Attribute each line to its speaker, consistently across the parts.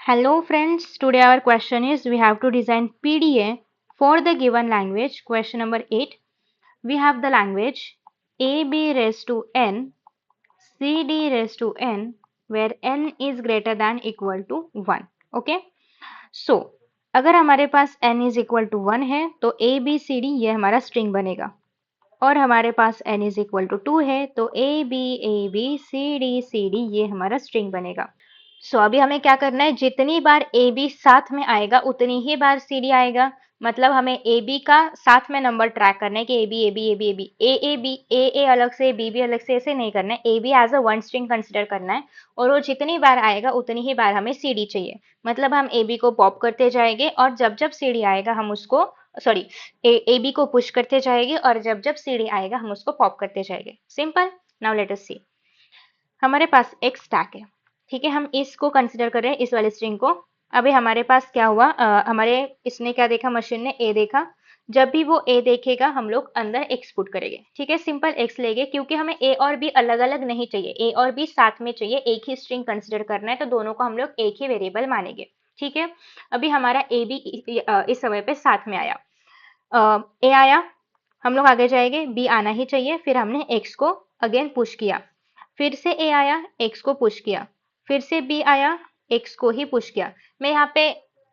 Speaker 1: Hello friends, today our question is we have to design PDA for the given language. Question number 8. We have the language AB raised to n, CD raised to n, where n is greater than equal to 1. Okay. So अगर हमारे पास n is equal to 1 है तो A B C D ये हमारा string बनेगा और हमारे पास n is equal to 2 है तो A B C D ये हमारा स्ट्रिंग बनेगा। अभी हमें क्या करना है, जितनी बार ए बी साथ में आएगा उतनी ही बार सी डी आएगा। मतलब हमें ए बी का साथ में नंबर ट्रैक करना है कि A B A B A B A B A B A अलग से बी बी अलग से ऐसे नहीं करना है, A B as a one string consider करना है और वो जितनी बार आएगा उतनी ही बार हमें सी डी चाहिए। मतलब हम ए बी को पॉप करते जाएंगे और जब जब सी डी आएगा हम उसको सॉरी ए बी को पुश करते जाएंगे और जब जब सी डी आएगा हम उसको पॉप करते जाएंगे। सिंपल। नाउ लेट अस सी। हमारे पास एक स्टैक है, ठीक है, हम इसको कंसिडर कर रहे हैं, इस वाले स्ट्रिंग को। अभी हमारे पास क्या हुआ, हमारे इसने क्या देखा, मशीन ने ए देखा। जब भी वो ए देखेगा हम लोग अंदर एक्स पुट करेंगे, ठीक है, सिंपल एक्स लेंगे क्योंकि हमें ए और बी अलग अलग नहीं चाहिए, ए और बी साथ में चाहिए, एक ही स्ट्रिंग कंसिडर करना है तो दोनों को हम लोग एक ही वेरिएबल मानेंगे। ठीक है, अभी हमारा ए बी इस समय पे साथ में आया, ए आया, हम लोग आगे जाएंगे, बी आना ही चाहिए, फिर हमने एक्स को अगेन पुश किया, फिर से ए आया, एक्स को पुश किया, फिर से बी आया, एक्स को ही पुश किया। मैं यहाँ पे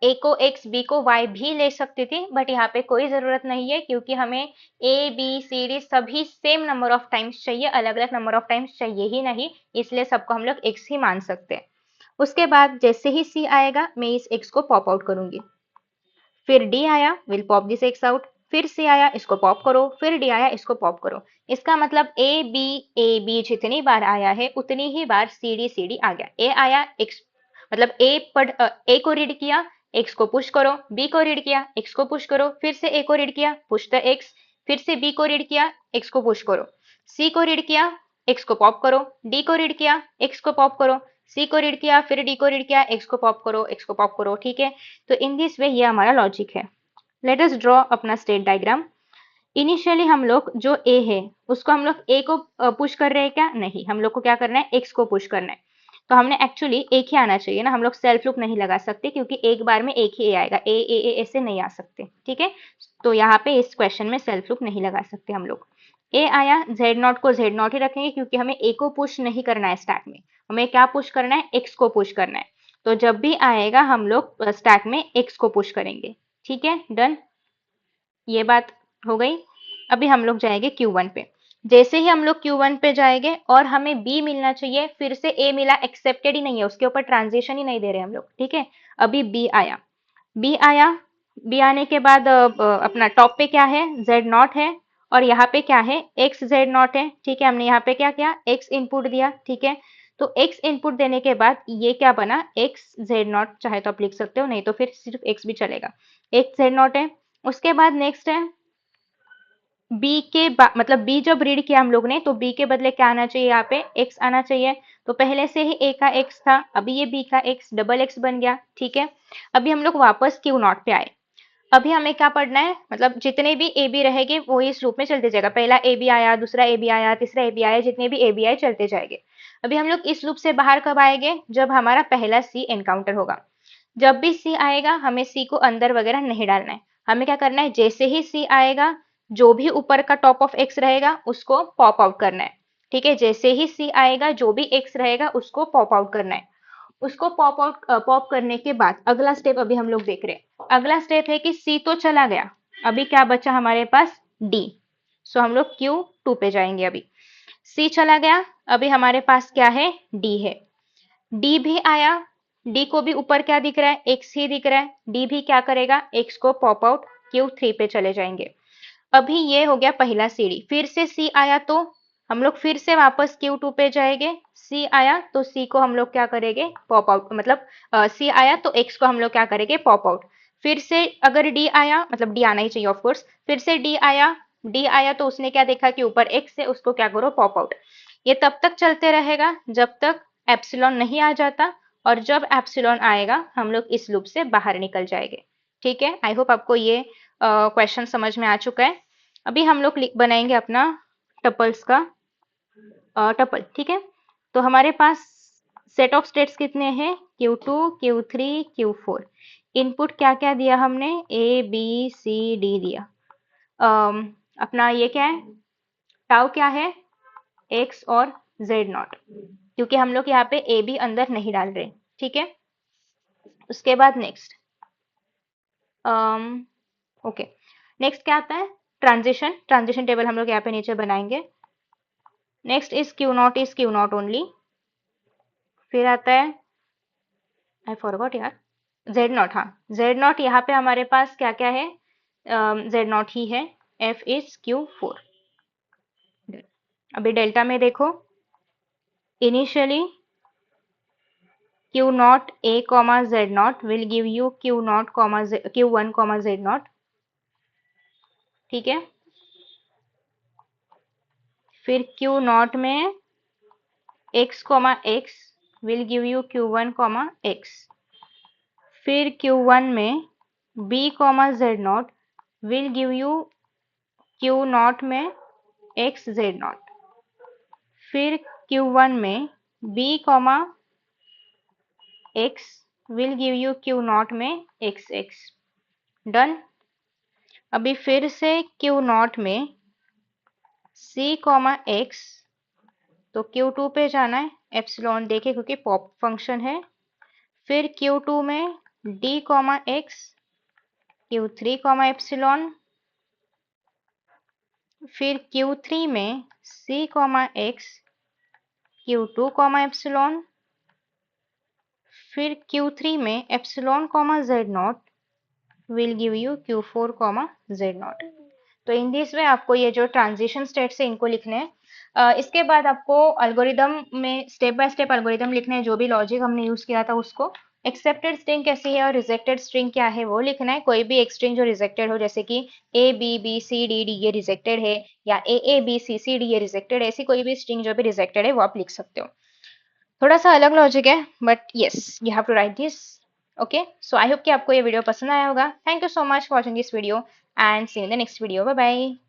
Speaker 1: ए को एक्स, बी को वाई भी ले सकती थी बट यहाँ पे कोई जरूरत नहीं है क्योंकि हमें ए बी सी डी सभी सेम नंबर ऑफ टाइम्स चाहिए, अलग अलग नंबर ऑफ टाइम्स चाहिए ही नहीं, इसलिए सबको हम लोग एक्स ही मान सकते हैं। उसके बाद जैसे ही सी आएगा मैं इस एक्स को पॉप आउट करूंगी, फिर डी आया, will pop this x out, फिर सी आया, इसको पॉप करो, फिर डी आया, इसको पॉप करो। इसका मतलब ए बी जितनी बार आया है उतनी ही बार सी डी आ गया। ए आया, एक्स मतलब ए को रीड किया, एक्स को पुश करो, बी को रीड किया, एक्स को पुश करो, फिर से ए को रीड किया, पुश द एक्स, फिर से बी को रीड किया, एक्स को पुश करो, सी को रीड किया, एक्स को पॉप करो, डी को रीड किया, एक्स को पॉप करो, सी को रीड किया, फिर डी को रीड किया, एक्स को पॉप करो, एक्स को पॉप करो। ठीक है, तो इन दिस वे ये हमारा लॉजिक है। लेट अस ड्रॉ अपना स्टेट डायग्राम। इनिशियली हम लोग जो ए है उसको हम लोग ए को पुश कर रहे हैं क्या, नहीं, हम लोग को क्या करना है, एक्स को पुश करना है। तो हमने एक्चुअली एक ही आना चाहिए ना, हम लोग सेल्फ लूप नहीं लगा सकते क्योंकि एक बार में एक ही ए आएगा, ए ऐसे नहीं आ सकते। ठीक है, तो यहाँ पे इस क्वेश्चन में सेल्फ लूप नहीं लगा सकते हम लोग। ए आया, जेड नॉट को जेड नॉट ही रखेंगे क्योंकि हमें ए को पुश नहीं करना है स्टैक में, हमें क्या पुश करना है, एक्स को पुश करना है। तो जब भी आएगा हम लोग स्टैक में एक्स को पुश करेंगे। ठीक है, डन, ये बात हो गई। अभी हम लोग जाएंगे Q1 पे। जैसे ही हम लोग Q1 पे जाएंगे और हमें B मिलना चाहिए, फिर से A मिला, एक्सेप्टेड ही नहीं है, उसके ऊपर ट्रांजिशन ही नहीं दे रहे हम लोग। ठीक है, अभी B आया, B आया, B आने के बाद अपना टॉप पे क्या है, Z नॉट है और यहाँ पे क्या है, X Z नॉट है। ठीक है, हमने यहाँ पे क्या किया, X इनपुट दिया। ठीक है, तो X इनपुट देने के बाद ये क्या बना, X Z नॉट, चाहे तो आप लिख सकते हो, नहीं तो फिर सिर्फ X भी चलेगा, X Z नॉट है। उसके बाद नेक्स्ट है बी के मतलब बी जब रीड किया हम लोग ने तो बी के बदले क्या आना चाहिए, यहाँ पे एक्स आना चाहिए। तो पहले से ही ए का एक्स था, अभी ये बी का एक्स डबल एक्स बन गया। ठीक है, अभी हम लोग वापस क्यू नॉट पे आए। अभी हमें क्या पढ़ना है, मतलब जितने भी ए बी रहेंगे वो इस रूप में चलते जाएगा, पहला ए बी आया, दूसरा ए बी आया, तीसरा ए बी आया, जितने भी ए बी आए चलते जाएंगे। अभी हम लोग इस लूप से बाहर कब आएंगे, जब हमारा पहला सी एनकाउंटर होगा। जब भी सी आएगा हमें सी को अंदर वगैरह नहीं डालना है, हमें क्या करना है, जैसे ही सी आएगा जो भी ऊपर का टॉप ऑफ एक्स रहेगा उसको पॉप आउट करना है। ठीक है, जैसे ही सी आएगा जो भी एक्स रहेगा उसको पॉप आउट करना है। उसको पॉप करने के बाद अगला स्टेप अभी हम लोग देख रहे हैं। अगला स्टेप है कि सी तो चला गया, अभी क्या बचा हमारे पास, डी। सो हम लोग Q2 पे जाएंगे। अभी सी चला गया, अभी हमारे पास क्या है, डी है। डी भी आया, डी को भी ऊपर क्या दिख रहा है, एक्स ही दिख रहा है, डी भी क्या करेगा, एक्स को पॉप आउट Q3 पे चले जाएंगे। अभी ये हो गया पहला सीडी, फिर से सी आया तो हम लोग फिर से वापस Q2 पे जाएंगे। सी आया तो सी को हम लोग क्या करेंगे, पॉप आउट, मतलब सी आया तो एक्स को हम लोग क्या करेंगे, पॉप आउट। फिर से अगर डी आया, मतलब डी आना ही चाहिए ऑफ कोर्स, फिर से डी आया तो उसने क्या देखा कि ऊपर एक्स है, उसको क्या करो, पॉप आउट। ये तब तक चलते रहेगा जब तक एप्सिलॉन नहीं आ जाता, और जब एप्सिलॉन आएगा हम लोग इस लूप से बाहर निकल जाएंगे। ठीक है, आई होप आपको ये क्वेश्चन समझ में आ चुका है। अभी हम लोग बनाएंगे अपना टपल्स का टपल। ठीक है, तो हमारे पास सेट ऑफ स्टेट्स कितने हैं? Q2, Q3, Q4। इनपुट क्या क्या दिया हमने? A B C D दिया। अपना ये क्या है? टाउ क्या है? X और Z0, क्योंकि हम लोग यहाँ पे A B अंदर नहीं डाल रहे। ठीक है, उसके बाद नेक्स्ट ओके, नेक्स्ट क्या आता है? ट्रांजिशन टेबल हम लोग यहाँ पे नीचे बनाएंगे। Next is Q not only. फिर आता है, आई फॉरगॉट यार, Z0। हाँ, Z0 यहाँ पे हमारे पास क्या क्या है? Z0 ही है। F is Q4। अभी डेल्टा में देखो, initially Q0 A comma Z0 will give you Q0 comma Q1 comma Z0। ठीक है, फिर Q0 में X comma X will give you Q1 comma X। फिर Q1 में B comma Z0 will give you Q0 में X Z0। फिर Q1 में B comma X will give you Q0 में XX। डन। अभी फिर से Q0 में C कॉमा X, तो Q2 पे जाना है, एप्सिलॉन देखे क्योंकि पॉप फंक्शन है। फिर Q2 में D comma X, Q3 comma epsilon. फिर Q3 में C comma X, Q2 comma epsilon. फिर Q3 में epsilon comma Z0 will give you Q4 comma Z0। तो इन दिस वे आपको ये जो ट्रांजिशन स्टेट्स है इनको लिखने हैं। इसके बाद आपको अल्गोरिदम में स्टेप बाय स्टेप अल्गोरिदम लिखने हैं, जो भी लॉजिक हमने यूज किया था उसको। एक्सेप्टेड स्ट्रिंग कैसी है और रिजेक्टेड स्ट्रिंग क्या है वो लिखना है। कोई भी एक स्ट्रिंग जो रिजेक्टेड हो, जैसे कि A B B C D D ये रिजेक्टेड है, या A A B C C D ये रिजेक्टेड है, ऐसी कोई भी स्ट्रिंग जो भी रिजेक्टेड है वो आप लिख सकते हो। थोड़ा सा अलग लॉजिक है, but yes you have to write this. Okay, so I hope कि आपको ये वीडियो पसंद आया होगा। Thank you so much for watching this video and see you in the next video. Bye bye.